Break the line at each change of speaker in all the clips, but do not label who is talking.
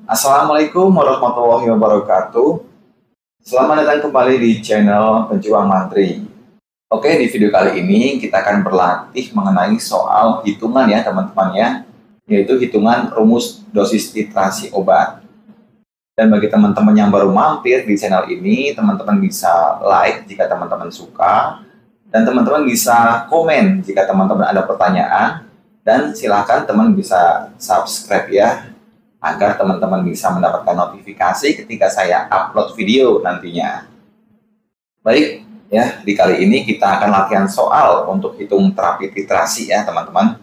Assalamualaikum warahmatullahi wabarakatuh. Selamat datang kembali di channel Pejuang Mantri. Oke, di video kali ini kita akan berlatih mengenai soal hitungan ya teman-teman ya, yaitu hitungan rumus dosis titrasi obat. Dan bagi teman-teman yang baru mampir di channel ini, teman-teman bisa like jika teman-teman suka, dan teman-teman bisa komen jika teman-teman ada pertanyaan, dan silakan teman bisa subscribe ya, agar teman-teman bisa mendapatkan notifikasi ketika saya upload video nantinya. Baik, ya di kali ini kita akan latihan soal untuk hitung terapi titrasi ya teman-teman.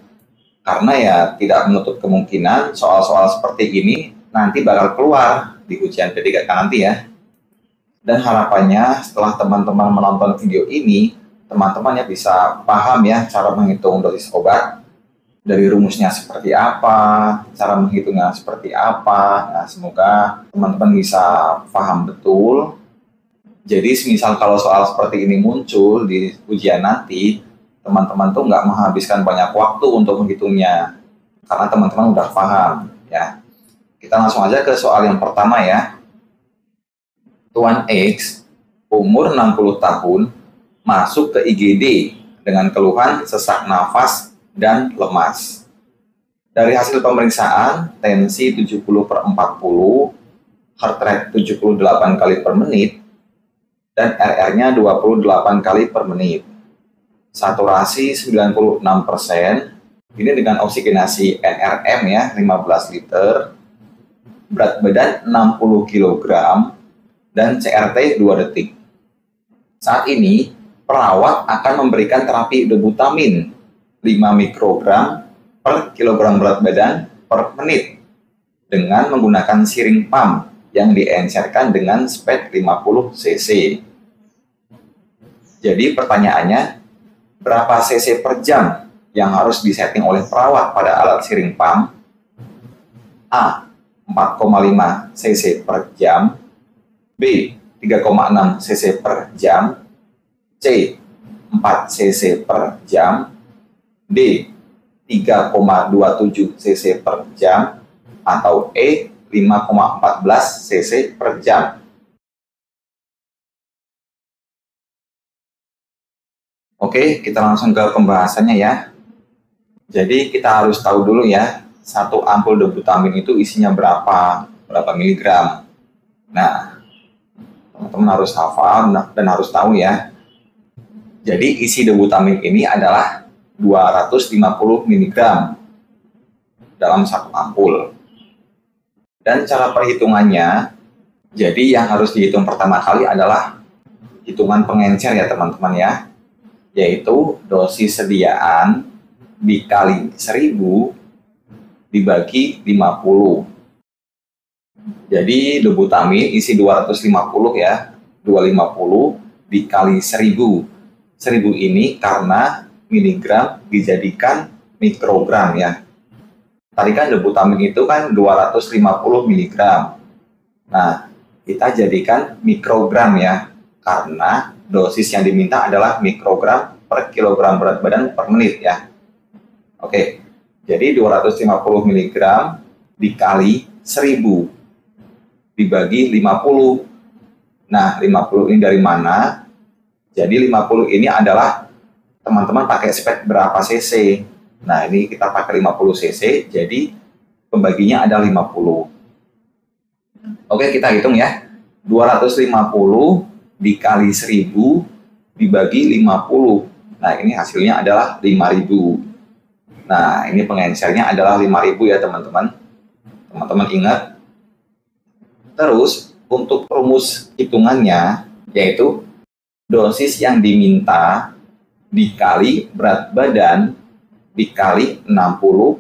Karena ya tidak menutup kemungkinan soal-soal seperti ini nanti bakal keluar di ujian P3K nanti ya. Dan harapannya setelah teman-teman menonton video ini, teman-teman ya bisa paham ya cara menghitung dosis obat. Dari rumusnya seperti apa, cara menghitungnya seperti apa. Nah, semoga teman-teman bisa paham betul. Jadi, misal kalau soal seperti ini muncul di ujian nanti, teman-teman tuh nggak menghabiskan banyak waktu untuk menghitungnya, karena teman-teman udah paham. Ya, kita langsung aja ke soal yang pertama ya. Tuan X, umur 60 tahun, masuk ke IGD dengan keluhan sesak nafas dan lemas. Dari hasil pemeriksaan, tensi 70/40, heart rate 78 kali per menit, dan RR-nya 28 kali per menit. Saturasi 96%, ini dengan oksigenasi NRM ya, 15 liter, berat badan 60 kg, dan CRT 2 detik. Saat ini, perawat akan memberikan terapi dobutamin 5 mikrogram per kilogram berat badan per menit dengan menggunakan siring pump yang diencerkan dengan spek 50 cc. Jadi pertanyaannya, berapa cc per jam yang harus disetting oleh perawat pada alat siring pump? A. 4,5 cc per jam, B. 3,6 cc per jam, C. 4 cc per jam, D. 3,27 cc per jam, atau E. 5,14 cc per jam. Oke, kita langsung ke pembahasannya ya. Jadi kita harus tahu dulu ya, satu ampul dobutamin itu isinya berapa miligram. Nah, teman-teman harus hafal dan harus tahu ya. Jadi isi dobutamin ini adalah 250 mg dalam satu ampul. Dan cara perhitungannya, jadi yang harus dihitung pertama kali adalah hitungan pengencer ya teman-teman ya, yaitu dosis sediaan dikali 1000 dibagi 50. Jadi dobutamin isi 250 ya, 250 dikali 1000. 1000 ini karena miligram dijadikan mikrogram ya. Tadi kan dobutamin itu kan 250 mg. Nah, kita jadikan mikrogram ya, karena dosis yang diminta adalah mikrogram per kilogram berat badan per menit ya. Oke, jadi 250 mg dikali 1000 dibagi 50. Nah, 50 ini dari mana? Jadi 50 ini adalah teman-teman pakai spek berapa cc. Nah, ini kita pakai 50 cc, jadi pembaginya ada 50. Oke, kita hitung ya. 250 dikali 1000 dibagi 50. Nah, ini hasilnya adalah 5000. Nah, ini pengencernya adalah 5000 ya teman-teman. Teman-teman ingat. Terus, untuk rumus hitungannya, yaitu dosis yang diminta dikali berat badan dikali 60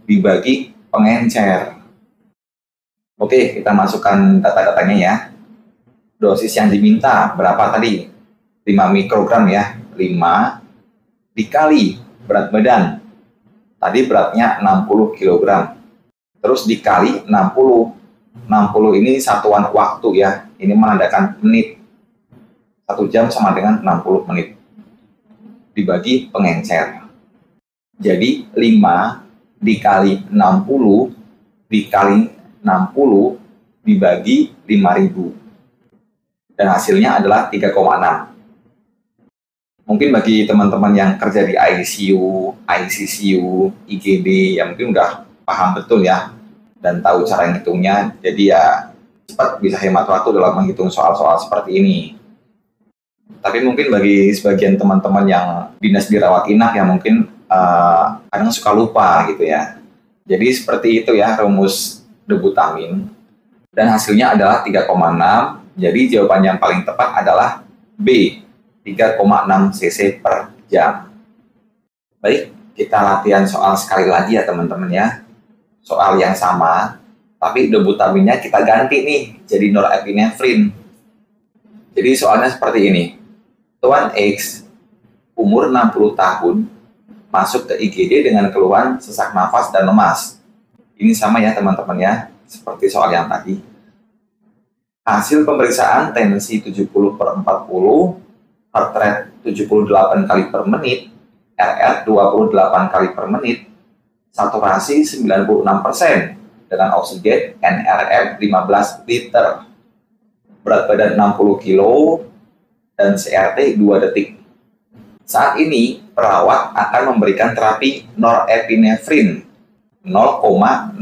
dibagi pengencer. Oke, kita masukkan data-datanya ya. Dosis yang diminta berapa tadi? 5 mikrogram ya. 5 dikali berat badan. Tadi beratnya 60 kg. Terus dikali 60. 60 ini satuan waktu ya. Ini menandakan menit. 1 jam sama dengan 60 menit. Dibagi pengencer. Jadi 5 dikali 60 dikali 60 dibagi 5.000. Dan hasilnya adalah 3,6. Mungkin bagi teman-teman yang kerja di ICU, ICCU, IGD, ya mungkin udah paham betul ya, dan tahu cara ngitungnya, jadi ya cepat bisa hemat waktu dalam menghitung soal-soal seperti ini. Tapi mungkin bagi sebagian teman-teman yang dinas dirawat inap ya mungkin kadang suka lupa gitu ya. Jadi seperti itu ya rumus debutamin. Dan hasilnya adalah 3,6. Jadi jawaban yang paling tepat adalah B, 3,6 cc per jam. Baik, kita latihan soal sekali lagi ya teman-teman ya. Soal yang sama, tapi debutaminnya kita ganti nih jadi norepinefrin. Jadi soalnya seperti ini. Tuan X, umur 60 tahun, masuk ke IGD dengan keluhan sesak nafas dan lemas. Ini sama ya teman-teman ya, seperti soal yang tadi. Hasil pemeriksaan tensi 70/40, heart rate 78 kali per menit, RR 28 kali per menit, saturasi 96% dengan oksigen NRM 15 liter, berat badan 60 kilo, dan CRT 2 detik. Saat ini, perawat akan memberikan terapi norepinefrin 0,05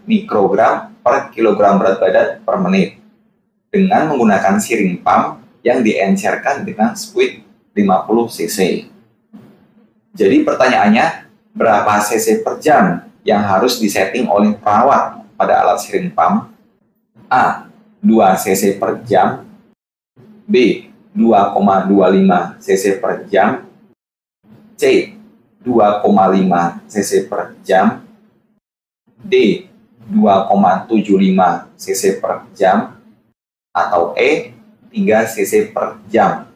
mikrogram per kilogram berat badan per menit dengan menggunakan siring pump yang diencerkan dengan speed 50 cc. Jadi pertanyaannya, berapa cc per jam yang harus disetting oleh perawat pada alat siring pump? A. 2 cc per jam. B. 2,25 cc per jam. C. 2,5 cc per jam. D. 2,75 cc per jam. Atau E. 3 cc per jam.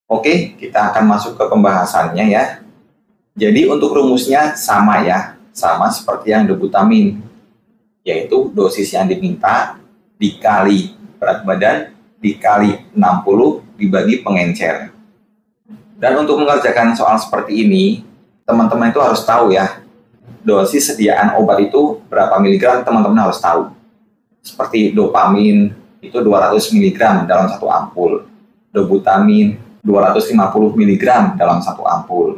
Oke, kita akan masuk ke pembahasannya ya. Jadi untuk rumusnya sama ya, sama seperti yang debutamin, yaitu dosis yang diminta dikali berat badan dikali 60 dibagi pengencer. Dan untuk mengerjakan soal seperti ini, teman-teman itu harus tahu ya, dosis sediaan obat itu berapa miligram teman-teman harus tahu. Seperti dopamin itu 200 mg dalam satu ampul, debutamin 250 mg dalam satu ampul,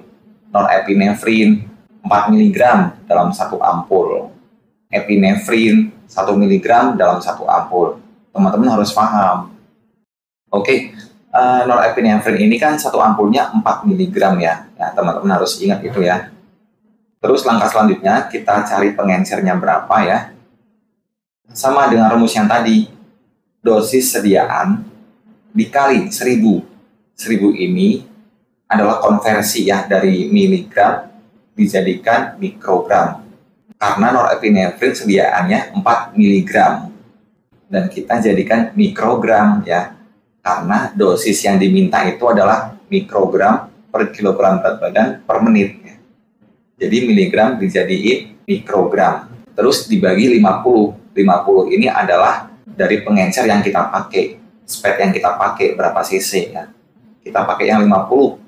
norepinefrin 4 mg dalam satu ampul, epinefrin 1 mg dalam satu ampul. Teman-teman harus paham. Oke, norepinefrin ini kan satu ampulnya 4 mg ya. Ya, teman-teman harus ingat itu ya. Terus langkah selanjutnya kita cari pengencernya berapa ya. Sama dengan rumus yang tadi. Dosis sediaan dikali 1000. 1000 ini adalah konversi ya dari miligram dijadikan mikrogram. Karena norepinefrin sediaannya 4 mg. Dan kita jadikan mikrogram ya, karena dosis yang diminta itu adalah mikrogram per kilogram berat badan per menit ya. Jadi miligram dijadiin mikrogram, terus dibagi 50. 50 ini adalah dari pengencer yang kita pakai, sped yang kita pakai berapa cc ya, kita pakai yang 50.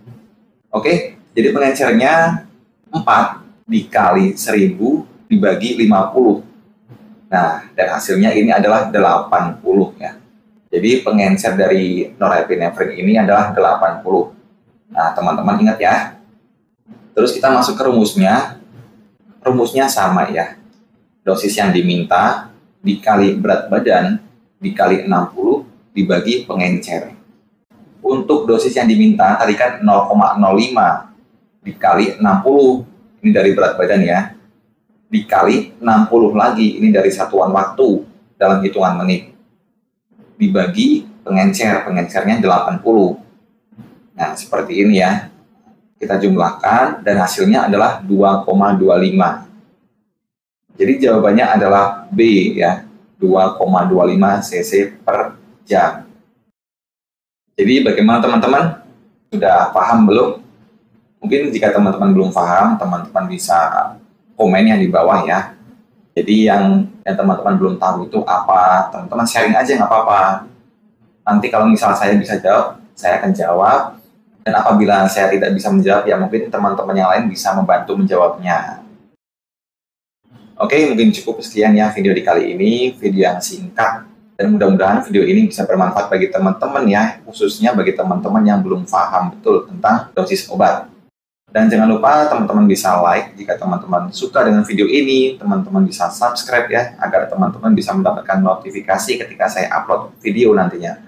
Oke, jadi pengencernya 4 dikali 1000 dibagi 50. Nah, dan hasilnya ini adalah 80 ya. Jadi pengencer dari norepinefrin ini adalah 80. Nah, teman-teman ingat ya. Terus kita masuk ke rumusnya. Rumusnya sama ya. Dosis yang diminta dikali berat badan dikali 60 dibagi pengencer. Untuk dosis yang diminta tadi kan 0,05 dikali 60. Ini dari berat badan ya. Dikali 60 lagi, ini dari satuan waktu dalam hitungan menit, dibagi pengencer, pengencernya 80. Nah, seperti ini ya. Kita jumlahkan dan hasilnya adalah 2,25. Jadi jawabannya adalah B ya, 2,25 cc per jam. Jadi bagaimana teman-teman? Sudah paham belum? Mungkin jika teman-teman belum paham, teman-teman bisa komennya di bawah ya. Jadi yang teman-teman belum tahu itu apa, teman-teman sharing aja nggak apa-apa. Nanti kalau misal saya bisa jawab, saya akan jawab. Dan apabila saya tidak bisa menjawab, ya mungkin teman-teman yang lain bisa membantu menjawabnya. Oke, mungkin cukup sekian ya video di kali ini, video yang singkat. Dan mudah-mudahan video ini bisa bermanfaat bagi teman-teman ya, khususnya bagi teman-teman yang belum paham betul tentang dosis obat. Dan jangan lupa teman-teman bisa like jika teman-teman suka dengan video ini, teman-teman bisa subscribe ya, agar teman-teman bisa mendapatkan notifikasi ketika saya upload video nantinya.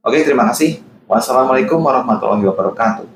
Oke, terima kasih. Wassalamualaikum warahmatullahi wabarakatuh.